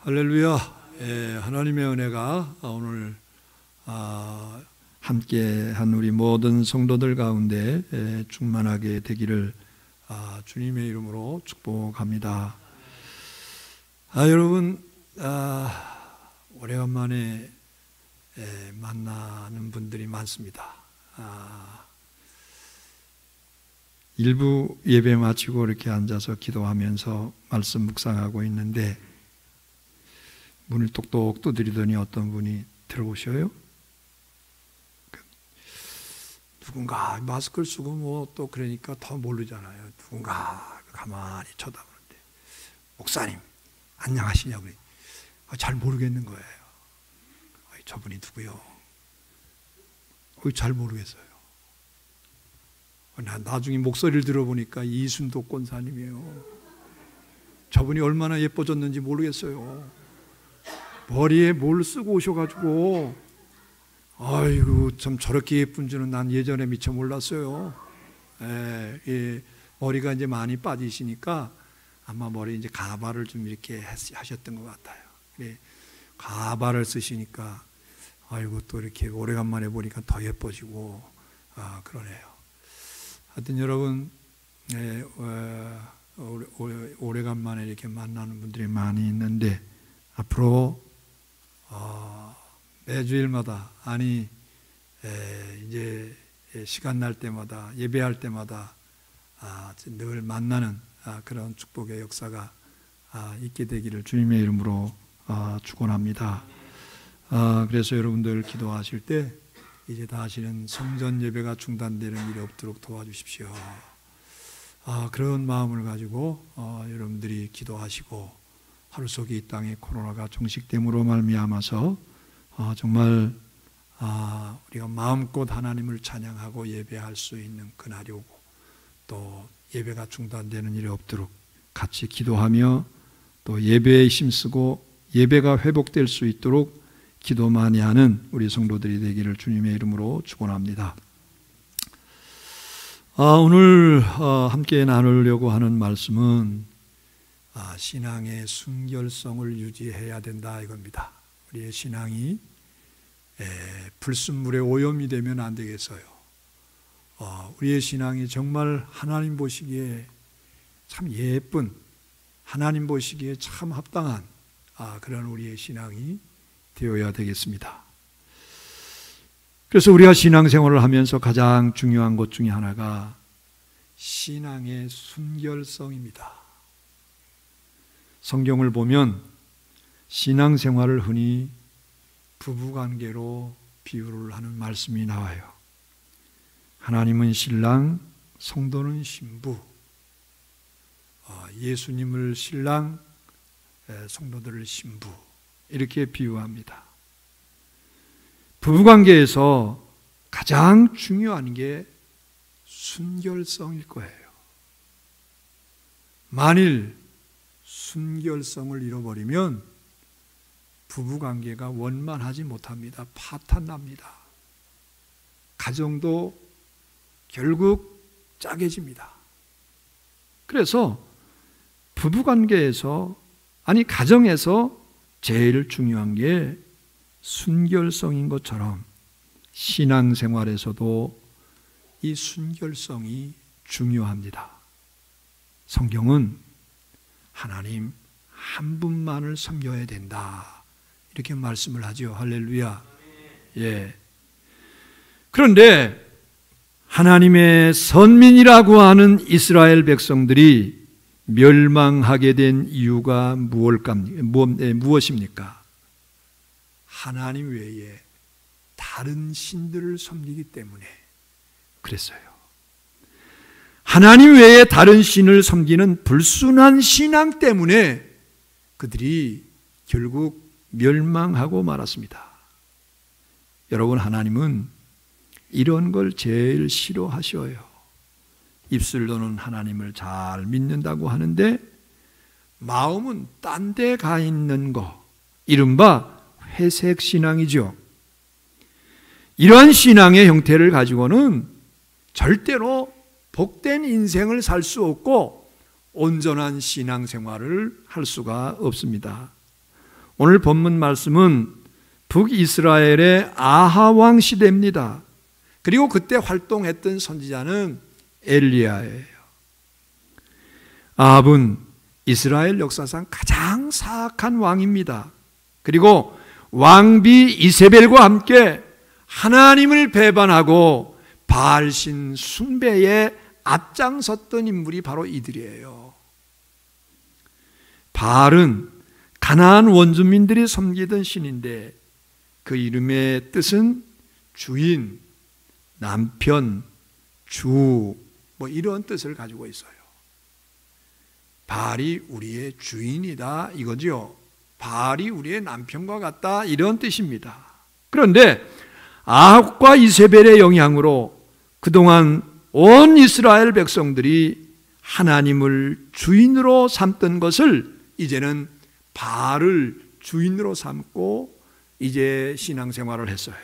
할렐루야. 하나님의 은혜가 오늘 함께한 우리 모든 성도들 가운데 충만하게 되기를 주님의 이름으로 축복합니다. 여러분, 오래간만에 만나는 분들이 많습니다. 일부 예배 마치고 이렇게 앉아서 기도하면서 말씀 묵상하고 있는데 문을 똑똑 두드리더니 어떤 분이 들어오셔요. 누군가 마스크를 쓰고 뭐 또 그러니까 더 모르잖아요. 누군가 가만히 쳐다보는데 목사님 안녕하시냐고 그래. 잘 모르겠는 거예요. 저분이 누구요? 잘 모르겠어요. 나중에 목소리를 들어보니까 이순도 권사님이에요. 저분이 얼마나 예뻐졌는지 모르겠어요. 머리에 뭘 쓰고 오셔가지고 아이고 참 저렇게 예쁜 줄은 난 예전에 미처 몰랐어요. 머리가 이제 많이 빠지시니까 아마 머리 이제 가발을 좀 이렇게 하셨던 것 같아요. 가발을 쓰시니까 아이고 또 이렇게 오래간만에 보니까 더 예뻐지고 그러네요. 하여튼 여러분 오래간만에 이렇게 만나는 분들이 많이 있는데 앞으로 매주일마다 이제 시간 날 때마다 예배할 때마다 늘 만나는 그런 축복의 역사가 있게 되기를 주님의 이름으로 축원합니다. 그래서 여러분들 기도하실 때 이제 다시는 성전 예배가 중단되는 일이 없도록 도와주십시오. 그런 마음을 가지고 여러분들이 기도하시고 하루 속에 이 땅에 코로나가 종식됨으로 말미암아서 정말 우리가 마음껏 하나님을 찬양하고 예배할 수 있는 그날이 오고 또 예배가 중단되는 일이 없도록 같이 기도하며 또 예배에 힘쓰고 예배가 회복될 수 있도록 기도 많이 하는 우리 성도들이 되기를 주님의 이름으로 축원합니다. 오늘 함께 나누려고 하는 말씀은 신앙의 순결성을 유지해야 된다 이겁니다. 우리의 신앙이 불순물에 오염이 되면 안 되겠어요. 우리의 신앙이 정말 하나님 보시기에 참 예쁜, 하나님 보시기에 참 합당한 그런 우리의 신앙이 되어야 되겠습니다. 그래서 우리가 신앙생활을 하면서 가장 중요한 것 중에 하나가 신앙의 순결성입니다. 성경을 보면 신앙생활을 흔히 부부관계로 비유를 하는 말씀이 나와요. 하나님은 신랑, 성도는 신부, 예수님을 신랑, 성도들을 신부 이렇게 비유합니다. 부부관계에서 가장 중요한 게 순결성일 거예요. 만일 순결성을 잃어버리면 부부관계가 원만하지 못합니다. 파탄납니다. 가정도 결국 짜게집니다. 그래서 부부관계에서 가정에서 제일 중요한 게 순결성인 것처럼 신앙생활에서도 이 순결성이 중요합니다. 성경은 하나님 한 분만을 섬겨야 된다 이렇게 말씀을 하죠. 할렐루야. 그런데 하나님의 선민이라고 하는 이스라엘 백성들이 멸망하게 된 이유가 무엇입니까? 하나님 외에 다른 신들을 섬기기 때문에 그랬어요. 하나님 외에 다른 신을 섬기는 불순한 신앙 때문에 그들이 결국 멸망하고 말았습니다. 여러분, 하나님은 이런 걸 제일 싫어하셔요. 입술로는 하나님을 잘 믿는다고 하는데 마음은 딴 데 가 있는 거, 이른바 회색 신앙이죠. 이러한 신앙의 형태를 가지고는 절대로 복된 인생을 살 수 없고 온전한 신앙생활을 할 수가 없습니다. 오늘 본문 말씀은 북이스라엘의 아하 왕 시대입니다. 그리고 그때 활동했던 선지자는 엘리야예요. 아합은 이스라엘 역사상 가장 사악한 왕입니다. 그리고 왕비 이세벨과 함께 하나님을 배반하고 바알신 숭배에 앞장섰던 인물이 바로 이들이에요. 바알은 가나안 원주민들이 섬기던 신인데 그 이름의 뜻은 주인, 남편, 주, 뭐 이런 뜻을 가지고 있어요. 바알이 우리의 주인이다 이거죠. 바알이 우리의 남편과 같다 이런 뜻입니다. 그런데 아합과 이세벨의 영향으로 그동안 온 이스라엘 백성들이 하나님을 주인으로 삼던 것을 이제는 바알을 주인으로 삼고 이제 신앙생활을 했어요.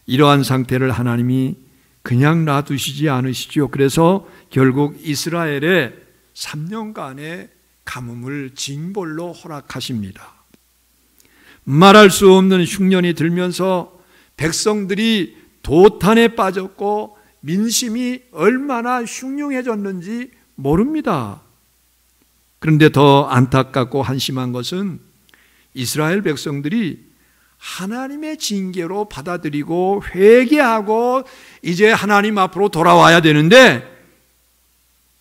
이러한 상태를 하나님이 그냥 놔두시지 않으시죠. 그래서 결국 이스라엘에 3년간의 가뭄을 징벌로 허락하십니다. 말할 수 없는 흉년이 들면서 백성들이 도탄에 빠졌고 민심이 얼마나 흉흉해졌는지 모릅니다. 그런데 더 안타깝고 한심한 것은 이스라엘 백성들이 하나님의 징계로 받아들이고 회개하고 이제 하나님 앞으로 돌아와야 되는데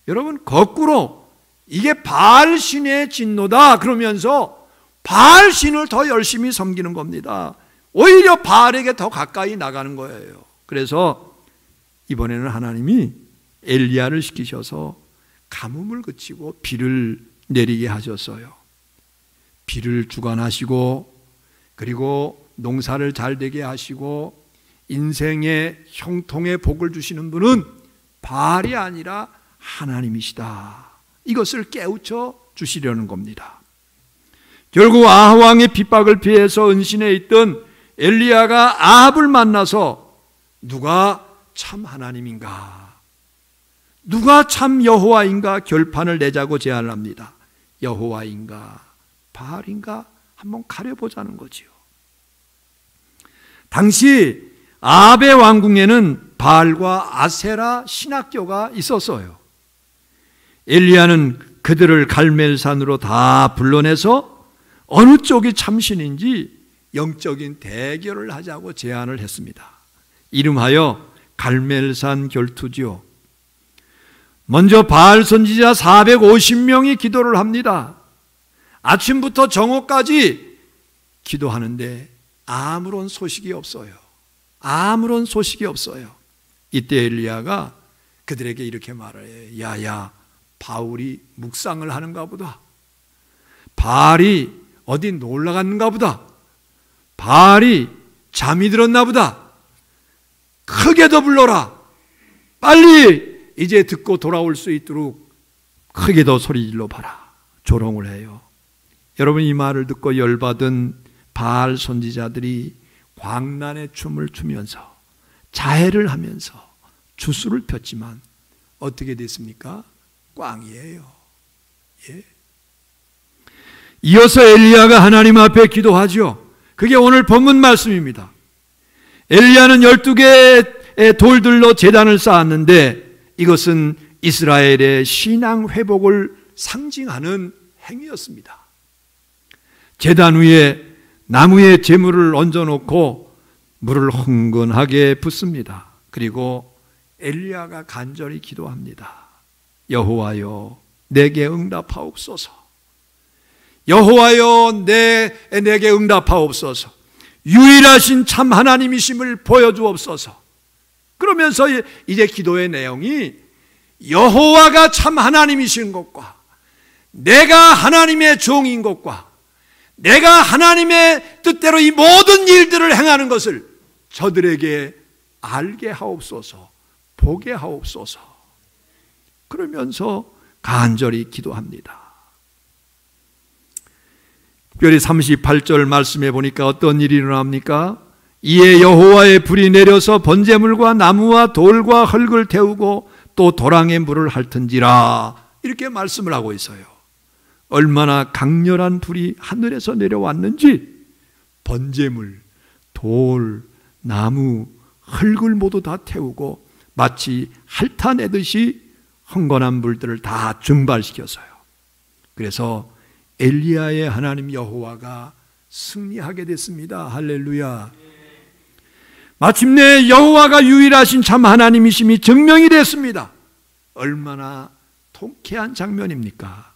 여러분 거꾸로 이게 바알신의 진노다 그러면서 바알신을 더 열심히 섬기는 겁니다. 오히려 바알에게 더 가까이 나가는 거예요. 그래서 이번에는 하나님이 엘리야를 시키셔서 가뭄을 그치고 비를 내리게 하셨어요. 비를 주관하시고 그리고 농사를 잘 되게 하시고 인생의 형통의 복을 주시는 분은 바알이 아니라 하나님이시다. 이것을 깨우쳐 주시려는 겁니다. 결국 아합 왕의 핍박을 피해서 은신해 있던 엘리야가 아합을 만나서 누가 참 하나님인가, 누가 참 여호와인가 결판을 내자고 제안을 합니다. 여호와인가 바알인가 한번 가려보자는 거지요. 당시 아합의 왕궁에는 바알과 아세라 신학교가 있었어요. 엘리야는 그들을 갈멜산으로 다 불러내서 어느 쪽이 참신인지 영적인 대결을 하자고 제안을 했습니다. 이름하여 갈멜산 결투지요. 먼저 바알 선지자 450명이 기도를 합니다. 아침부터 정오까지 기도하는데 아무런 소식이 없어요. 아무런 소식이 없어요. 이때 엘리야가 그들에게 이렇게 말해요. 야야, 바울이 묵상을 하는가 보다. 바알이 어디 놀러 갔는가 보다. 바알이 잠이 들었나 보다. 크게 더 불러라. 빨리 이제 듣고 돌아올 수 있도록 크게 더 소리질러 봐라. 조롱을 해요. 여러분, 이 말을 듣고 열받은 바알 선지자들이 광란의 춤을 추면서 자해를 하면서 주술을 폈지만 어떻게 됐습니까? 꽝이에요. 예. 이어서 엘리야가 하나님 앞에 기도하죠. 그게 오늘 본문 말씀입니다. 엘리야는 12개의 돌들로 제단을 쌓았는데 이것은 이스라엘의 신앙 회복을 상징하는 행위였습니다. 제단 위에 나무에 제물을 얹어놓고 물을 흥건하게 붓습니다. 그리고 엘리야가 간절히 기도합니다. 여호와여, 내게 응답하옵소서. 여호와여, 내게 응답하옵소서. 유일하신 참 하나님이심을 보여주옵소서. 그러면서 이제 기도의 내용이 여호와가 참 하나님이신 것과 내가 하나님의 종인 것과 내가 하나님의 뜻대로 이 모든 일들을 행하는 것을 저들에게 알게 하옵소서, 보게 하옵소서. 그러면서 간절히 기도합니다. 특별히 38절 말씀해 보니까 어떤 일이 일어납니까? 이에 여호와의 불이 내려서 번제물과 나무와 돌과 흙을 태우고 또 도랑에 물을 핥은지라, 이렇게 말씀을 하고 있어요. 얼마나 강렬한 불이 하늘에서 내려왔는지 번제물, 돌, 나무, 흙을 모두 다 태우고 마치 핥아내듯이 흥건한 불들을 다 증발시켰어요. 그래서 엘리야의 하나님 여호와가 승리하게 됐습니다. 할렐루야. 마침내 여호와가 유일하신 참 하나님이심이 증명이 됐습니다. 얼마나 통쾌한 장면입니까?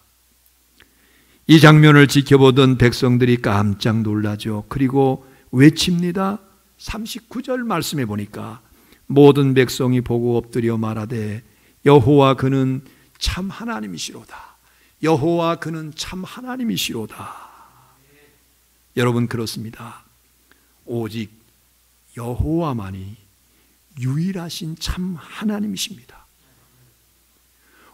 이 장면을 지켜보던 백성들이 깜짝 놀라죠. 그리고 외칩니다. 39절 말씀해 보니까 모든 백성이 보고 엎드려 말하되 여호와 그는 참 하나님이시로다. 여호와 그는 참 하나님이시로다. 여러분, 그렇습니다. 오직 여호와만이 유일하신 참 하나님이십니다.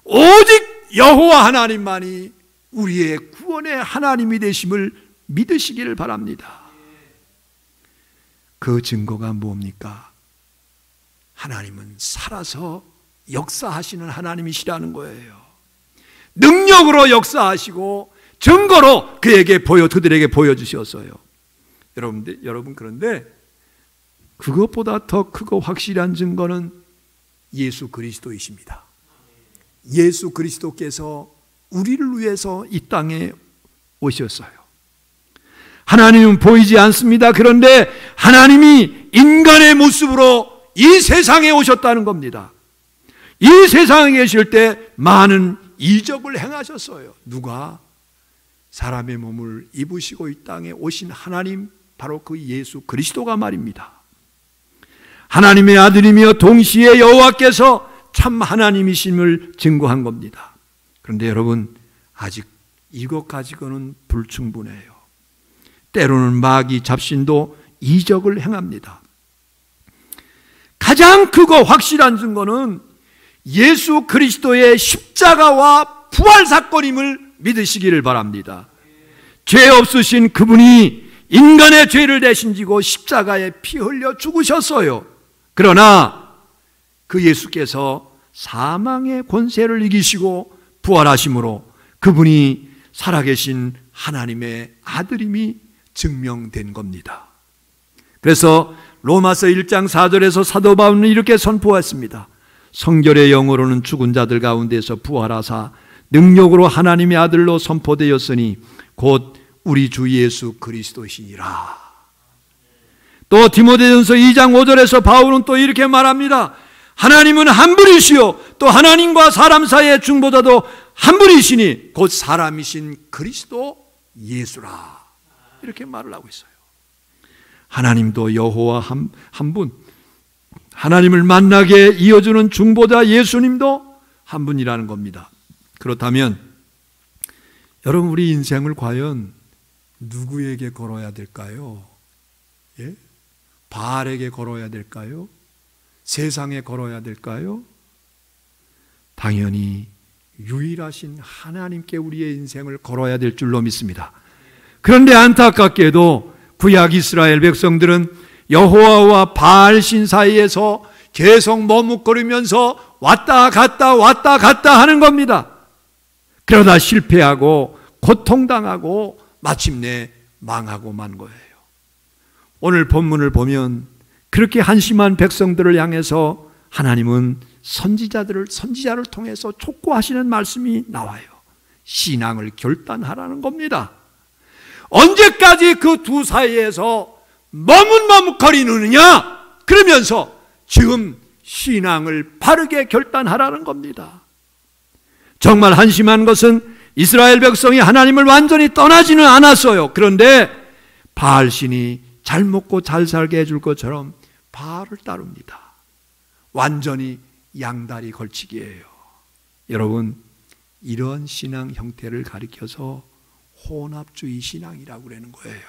오직 여호와 하나님만이 우리의 구원의 하나님이 되심을 믿으시기를 바랍니다. 그 증거가 뭡니까? 하나님은 살아서 역사하시는 하나님이시라는 거예요. 능력으로 역사하시고 증거로 그들에게 보여주셨어요. 여러분, 그런데 그것보다 더 크고 확실한 증거는 예수 그리스도이십니다. 예수 그리스도께서 우리를 위해서 이 땅에 오셨어요. 하나님은 보이지 않습니다. 그런데 하나님이 인간의 모습으로 이 세상에 오셨다는 겁니다. 이 세상에 계실 때 많은 이적을 행하셨어요. 누가? 사람의 몸을 입으시고 이 땅에 오신 하나님, 바로 그 예수 그리스도가 말입니다. 하나님의 아들이며 동시에 여호와께서 참 하나님이심을 증거한 겁니다. 그런데 여러분, 아직 이것 가지고는 불충분해요. 때로는 마귀 잡신도 이적을 행합니다. 가장 크고 확실한 증거는 예수 그리스도의 십자가와 부활 사건임을 믿으시기를 바랍니다. 죄 없으신 그분이 인간의 죄를 대신 지고 십자가에 피 흘려 죽으셨어요. 그러나 그 예수께서 사망의 권세를 이기시고 부활하심으로 그분이 살아계신 하나님의 아들임이 증명된 겁니다. 그래서 로마서 1장 4절에서 사도 바울은 이렇게 선포했습니다. 성결의 영으로는 죽은 자들 가운데서 부활하사 능력으로 하나님의 아들로 선포되었으니 곧 우리 주 예수 그리스도시니라. 또 디모데전서 2장 5절에서 바울은 또 이렇게 말합니다. 하나님은 한 분이시요 또 하나님과 사람 사이의 중보자도 한 분이시니 곧 사람이신 그리스도 예수라. 이렇게 말을 하고 있어요. 하나님도 여호와 한 분, 하나님을 만나게 이어주는 중보자 예수님도 한 분이라는 겁니다. 그렇다면 여러분, 우리 인생을 과연 누구에게 걸어야 될까요? 예? 바알에게 걸어야 될까요? 세상에 걸어야 될까요? 당연히 유일하신 하나님께 우리의 인생을 걸어야 될 줄로 믿습니다. 그런데 안타깝게도 구약 이스라엘 백성들은 여호와와 바알 신 사이에서 계속 머뭇거리면서 왔다 갔다 하는 겁니다. 그러다 실패하고 고통당하고 마침내 망하고 만 거예요. 오늘 본문을 보면 그렇게 한심한 백성들을 향해서 하나님은 선지자를 통해서 촉구하시는 말씀이 나와요. 신앙을 결단하라는 겁니다. 언제까지 그 두 사이에서 머뭇거리느냐? 그러면서 지금 신앙을 바르게 결단하라는 겁니다. 정말 한심한 것은 이스라엘 백성이 하나님을 완전히 떠나지는 않았어요. 그런데 바알신이 잘 먹고 잘 살게 해줄 것처럼 바알을 따릅니다. 완전히 양다리 걸치기예요. 여러분, 이런 신앙 형태를 가리켜서 혼합주의 신앙이라고 그러는 거예요.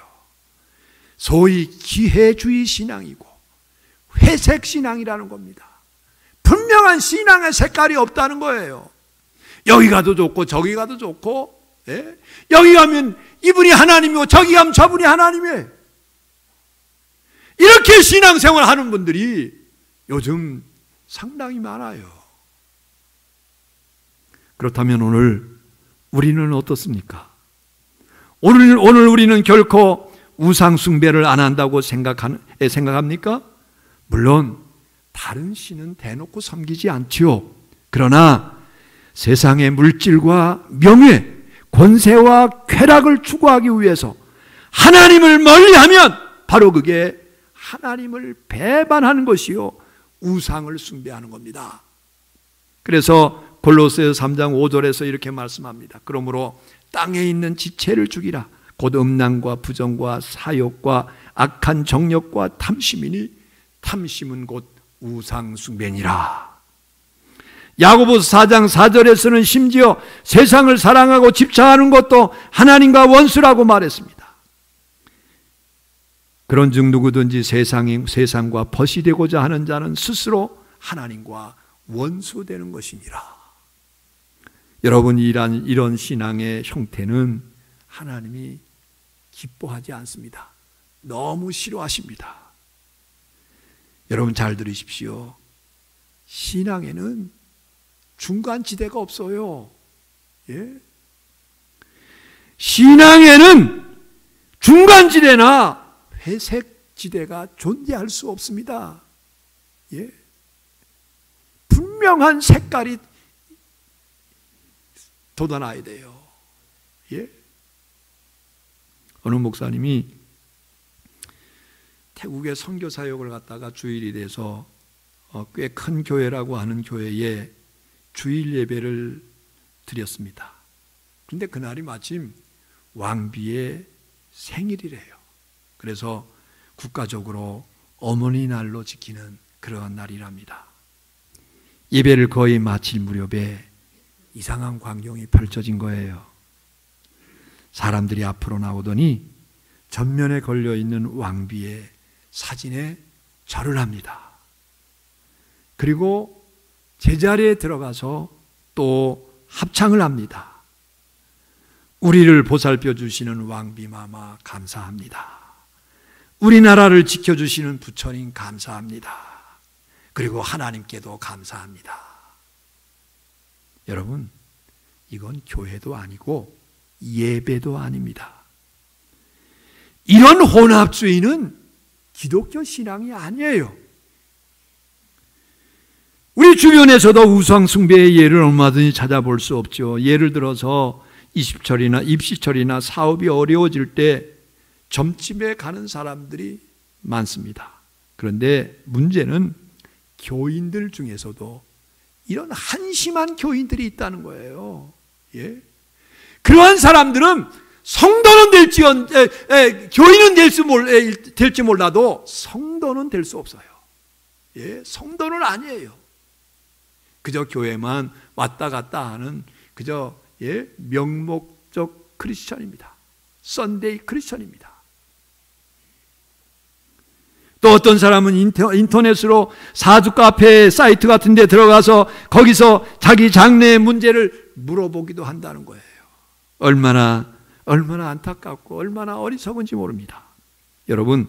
소위 기회주의 신앙이고 회색 신앙이라는 겁니다. 분명한 신앙의 색깔이 없다는 거예요. 여기 가도 좋고 저기 가도 좋고, 예? 여기 가면 이분이 하나님이고 저기 가면 저분이 하나님이에요. 이렇게 신앙생활 하는 분들이 요즘 상당히 많아요. 그렇다면 오늘 우리는 어떻습니까? 오늘 우리는 결코 우상 숭배를 안 한다고 생각합니까? 물론 다른 신은 대놓고 섬기지 않지요. 그러나 세상의 물질과 명예, 권세와 쾌락을 추구하기 위해서 하나님을 멀리하면 바로 그게 하나님을 배반하는 것이요, 우상을 숭배하는 겁니다. 그래서 골로새서 3장 5절에서 이렇게 말씀합니다. 그러므로 땅에 있는 지체를 죽이라. 곧 음란과 부정과 사욕과 악한 정욕과 탐심이니 탐심은 곧 우상 숭배니라. 야고보서 4장 4절에서는 심지어 세상을 사랑하고 집착하는 것도 하나님과 원수라고 말했습니다. 그런즉 누구든지 세상과 벗이 되고자 하는 자는 스스로 하나님과 원수되는 것이니라. 여러분, 이런 신앙의 형태는 하나님이 기뻐하지 않습니다. 너무 싫어하십니다. 여러분 잘 들으십시오. 신앙에는 중간지대가 없어요. 예? 신앙에는 중간지대나 회색지대가 존재할 수 없습니다. 예? 분명한 색깔이 돋아나야 돼요. 예? 어느 목사님이 태국의 선교 사역을 갔다가 주일이 돼서 꽤 큰 교회라고 하는 교회에 주일 예배를 드렸습니다. 그런데 그날이 마침 왕비의 생일이래요. 그래서 국가적으로 어머니 날로 지키는 그런 날이랍니다. 예배를 거의 마칠 무렵에 이상한 광경이 펼쳐진 거예요. 사람들이 앞으로 나오더니 전면에 걸려있는 왕비의 사진에 절을 합니다. 그리고 제자리에 들어가서 또 합창을 합니다. 우리를 보살펴 주시는 왕비마마 감사합니다. 우리나라를 지켜주시는 부처님 감사합니다. 그리고 하나님께도 감사합니다. 여러분, 이건 교회도 아니고 예배도 아닙니다. 이런 혼합주의는 기독교 신앙이 아니에요. 우리 주변에서도 우상 숭배의 예를 얼마든지 찾아볼 수 없죠. 예를 들어서 입시철이나 사업이 어려워질 때 점집에 가는 사람들이 많습니다. 그런데 문제는 교인들 중에서도 이런 한심한 교인들이 있다는 거예요. 예? 그러한 사람들은 성도는 교인은 될지 몰라도 성도는 될 수 없어요. 예? 성도는 아니에요. 그저 교회만 왔다 갔다 하는 그저 명목적 크리스천입니다. 썬데이 크리스천입니다. 또 어떤 사람은 인터넷으로 사주 카페 사이트 같은 데 들어가서 거기서 자기 장래의 문제를 물어보기도 한다는 거예요. 얼마나 안타깝고 얼마나 어리석은지 모릅니다. 여러분,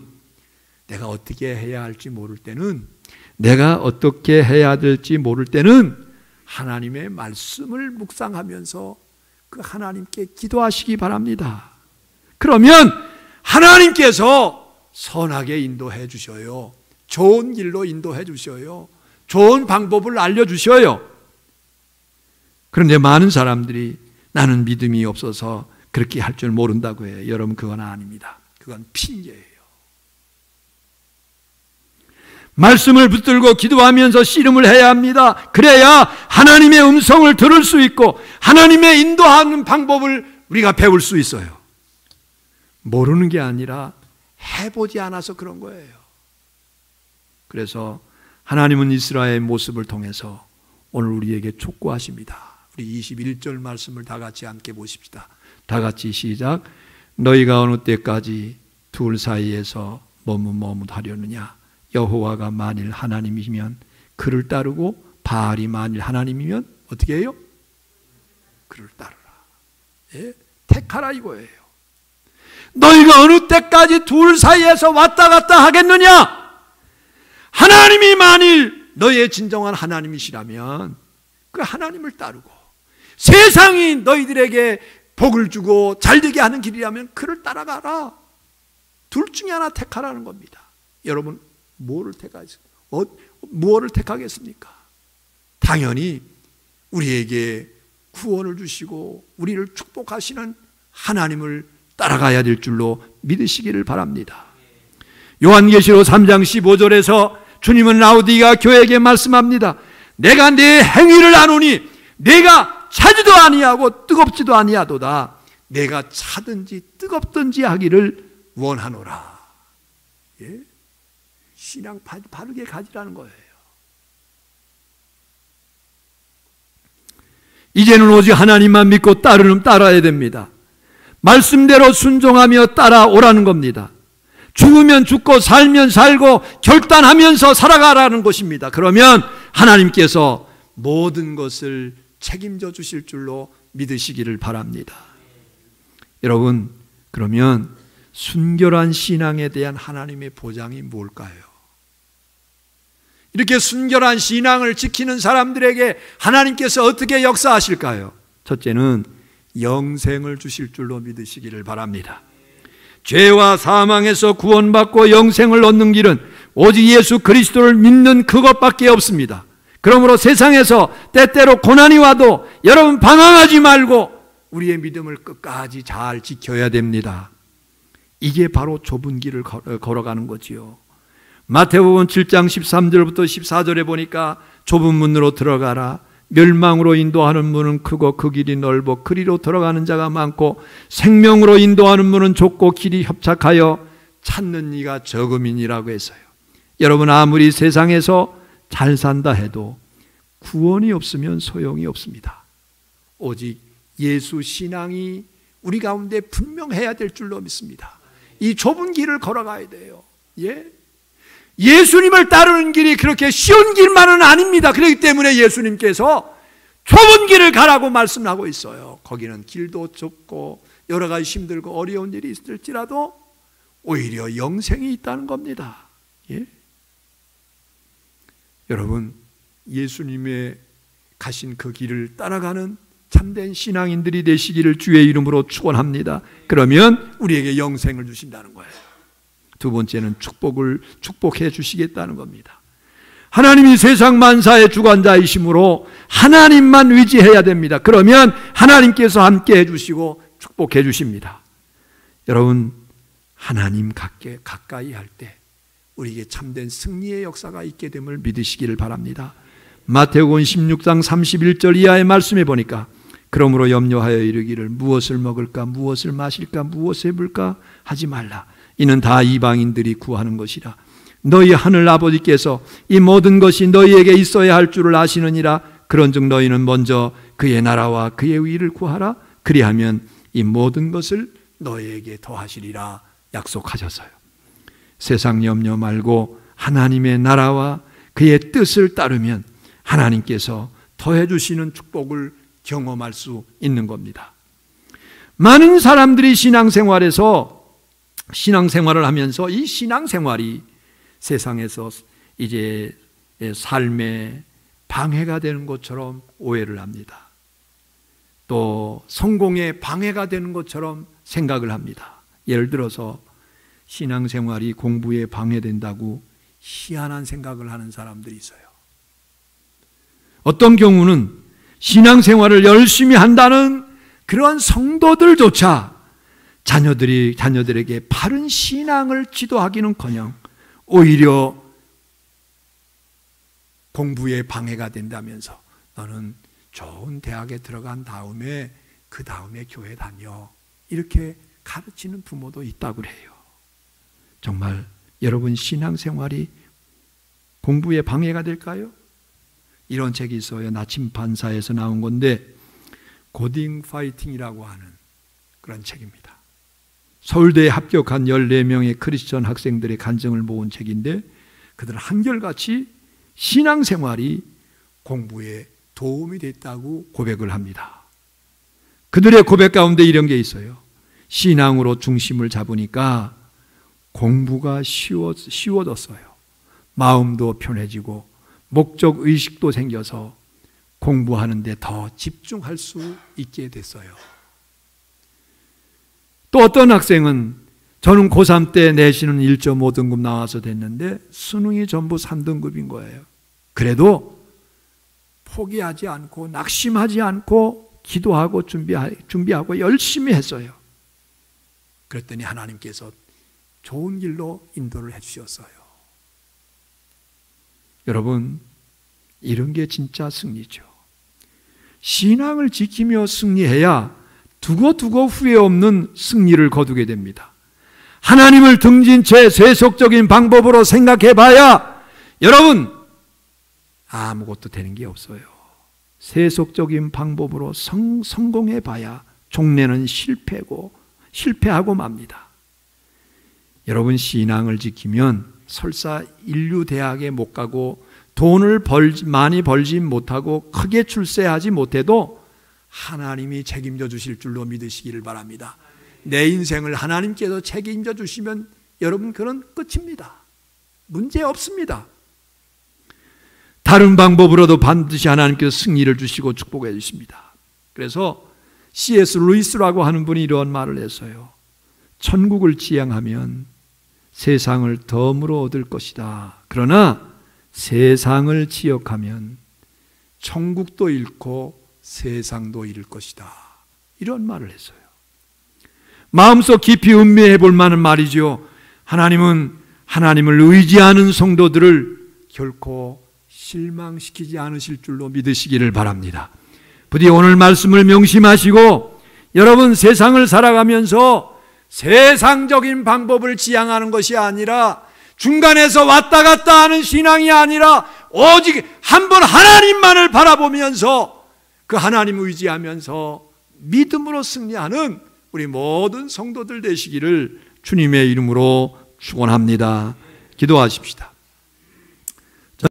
내가 어떻게 해야 할지 모를 때는, 내가 어떻게 해야 될지 모를 때는 하나님의 말씀을 묵상하면서 그 하나님께 기도하시기 바랍니다. 그러면 하나님께서 선하게 인도해 주셔요. 좋은 길로 인도해 주셔요. 좋은 방법을 알려주셔요. 그런데 많은 사람들이 나는 믿음이 없어서 그렇게 할 줄 모른다고 해요. 여러분, 그건 아닙니다. 그건 핑계예요. 말씀을 붙들고 기도하면서 씨름을 해야 합니다. 그래야 하나님의 음성을 들을 수 있고 하나님의 인도하는 방법을 우리가 배울 수 있어요. 모르는 게 아니라 해보지 않아서 그런 거예요. 그래서 하나님은 이스라엘의 모습을 통해서 오늘 우리에게 촉구하십니다. 우리 21절 말씀을 다 같이 함께 보십시다. 다 같이 시작. 너희가 어느 때까지 둘 사이에서 머뭇머뭇하려느냐. 여호와가 만일 하나님이면 그를 따르고 바알이 만일 하나님이면 어떻게 해요? 그를 따르라. 예? 택하라 이거예요. 너희가 어느 때까지 둘 사이에서 왔다 갔다 하겠느냐? 하나님이 만일 너희의 진정한 하나님이시라면 그 하나님을 따르고 세상이 너희들에게 복을 주고 잘되게 하는 길이라면 그를 따라가라. 둘 중에 하나 택하라는 겁니다. 여러분 무엇을 택하겠습니까? 당연히 우리에게 구원을 주시고 우리를 축복하시는 하나님을 따라가야 될 줄로 믿으시기를 바랍니다. 요한계시록 3장 15절에서 주님은 라우디가 교회에게 말씀합니다. 내가 네 행위를 아노니 내가 차지도 아니하고 뜨겁지도 아니하도다. 내가 차든지 뜨겁든지 하기를 원하노라. 예? 신앙 바르게 가지라는 거예요. 이제는 오직 하나님만 믿고 따라야 됩니다. 말씀대로 순종하며 따라오라는 겁니다. 죽으면 죽고 살면 살고 결단하면서 살아가라는 것입니다. 그러면 하나님께서 모든 것을 책임져 주실 줄로 믿으시기를 바랍니다. 여러분, 그러면 순결한 신앙에 대한 하나님의 보장이 뭘까요? 이렇게 순결한 신앙을 지키는 사람들에게 하나님께서 어떻게 역사하실까요? 첫째는 영생을 주실 줄로 믿으시기를 바랍니다. 죄와 사망에서 구원받고 영생을 얻는 길은 오직 예수 그리스도를 믿는 그것밖에 없습니다. 그러므로 세상에서 때때로 고난이 와도 여러분 방황하지 말고 우리의 믿음을 끝까지 잘 지켜야 됩니다. 이게 바로 좁은 길을 걸어가는 거지요. 마태복음 7장 13절부터 14절에 보니까 좁은 문으로 들어가라. 멸망으로 인도하는 문은 크고 그 길이 넓어 그리로 들어가는 자가 많고 생명으로 인도하는 문은 좁고 길이 협착하여 찾는 이가 적음이니라고 했어요. 여러분, 아무리 세상에서 잘 산다 해도 구원이 없으면 소용이 없습니다. 오직 예수 신앙이 우리 가운데 분명해야 될 줄로 믿습니다. 이 좁은 길을 걸어가야 돼요. 예? 예수님을 따르는 길이 그렇게 쉬운 길만은 아닙니다. 그렇기 때문에 예수님께서 좁은 길을 가라고 말씀하고 있어요. 거기는 길도 좁고 여러 가지 힘들고 어려운 일이 있을지라도 오히려 영생이 있다는 겁니다. 예? 여러분, 예수님의 가신 그 길을 따라가는 참된 신앙인들이 되시기를 주의 이름으로 축원합니다. 그러면 우리에게 영생을 주신다는 거예요. 두 번째는 축복해 주시겠다는 겁니다. 하나님이 세상 만사의 주관자이심으로 하나님만 의지해야 됩니다. 그러면 하나님께서 함께 해주시고 축복해 주십니다. 여러분, 하나님 가까이 할 때 우리에게 참된 승리의 역사가 있게 됨을 믿으시기를 바랍니다. 마태복음 16장 31절 이하의 말씀에 보니까 그러므로 염려하여 이르기를 무엇을 먹을까 무엇을 마실까 무엇을 입을까 하지 말라. 이는 다 이방인들이 구하는 것이라. 너희 하늘 아버지께서 이 모든 것이 너희에게 있어야 할 줄을 아시느니라. 그런즉 너희는 먼저 그의 나라와 그의 의를 구하라. 그리하면 이 모든 것을 너희에게 더하시리라 약속하셨어요. 세상 염려 말고 하나님의 나라와 그의 뜻을 따르면 하나님께서 더해 주시는 축복을 경험할 수 있는 겁니다. 많은 사람들이 신앙생활을 하면서 이 신앙생활이 세상에서 이제 삶에 방해가 되는 것처럼 오해를 합니다. 또 성공에 방해가 되는 것처럼 생각을 합니다. 예를 들어서 신앙생활이 공부에 방해된다고 희한한 생각을 하는 사람들이 있어요. 어떤 경우는 신앙생활을 열심히 한다는 그런 성도들조차 자녀들에게 바른 신앙을 지도하기는커녕 오히려 공부에 방해가 된다면서 너는 좋은 대학에 들어간 다음에 그 다음에 교회 다녀 이렇게 가르치는 부모도 있다고 그래요. 정말 여러분 신앙생활이 공부에 방해가 될까요? 이런 책이 있어요. 나침반사에서 나온 건데 고딩 파이팅이라고 하는 그런 책입니다. 서울대에 합격한 14명의 크리스천 학생들의 간증을 모은 책인데 그들은 한결같이 신앙생활이 공부에 도움이 됐다고 고백을 합니다. 그들의 고백 가운데 이런 게 있어요. 신앙으로 중심을 잡으니까 공부가 쉬워졌어요. 마음도 편해지고 목적 의식도 생겨서 공부하는데 더 집중할 수 있게 됐어요. 또 어떤 학생은 저는 고3 때 내신은 1.5등급 나와서 됐는데 수능이 전부 3등급인 거예요. 그래도 포기하지 않고 낙심하지 않고 기도하고 준비하고 열심히 했어요. 그랬더니 하나님께서 좋은 길로 인도를 해주셨어요. 여러분, 이런 게 진짜 승리죠. 신앙을 지키며 승리해야 두고 후회 없는 승리를 거두게 됩니다. 하나님을 등진 채 세속적인 방법으로 생각해 봐야 여러분 아무것도 되는 게 없어요. 세속적인 방법으로 성공해 봐야 종래는 실패하고 맙니다. 여러분, 신앙을 지키면 설사 인류대학에 못 가고 돈을 많이 벌지 못하고 크게 출세하지 못해도 하나님이 책임져 주실 줄로 믿으시기를 바랍니다. 내 인생을 하나님께서 책임져 주시면 여러분 그런 끝입니다. 문제 없습니다. 다른 방법으로도 반드시 하나님께서 승리를 주시고 축복해 주십니다. 그래서 C.S. 루이스라고 하는 분이 이런 말을 했어요. 천국을 지향하면 세상을 덤으로 얻을 것이다. 그러나 세상을 지역하면 천국도 잃고 세상도 잃을 것이다. 이런 말을 했어요. 마음속 깊이 음미해 볼 만한 말이죠. 하나님은 하나님을 의지하는 성도들을 결코 실망시키지 않으실 줄로 믿으시기를 바랍니다. 부디 오늘 말씀을 명심하시고 여러분, 세상을 살아가면서 세상적인 방법을 지향하는 것이 아니라 중간에서 왔다 갔다 하는 신앙이 아니라 오직 한 번 하나님만을 바라보면서 그 하나님 의지하면서 믿음으로 승리하는 우리 모든 성도들 되시기를 주님의 이름으로 축원합니다. 기도하십시다.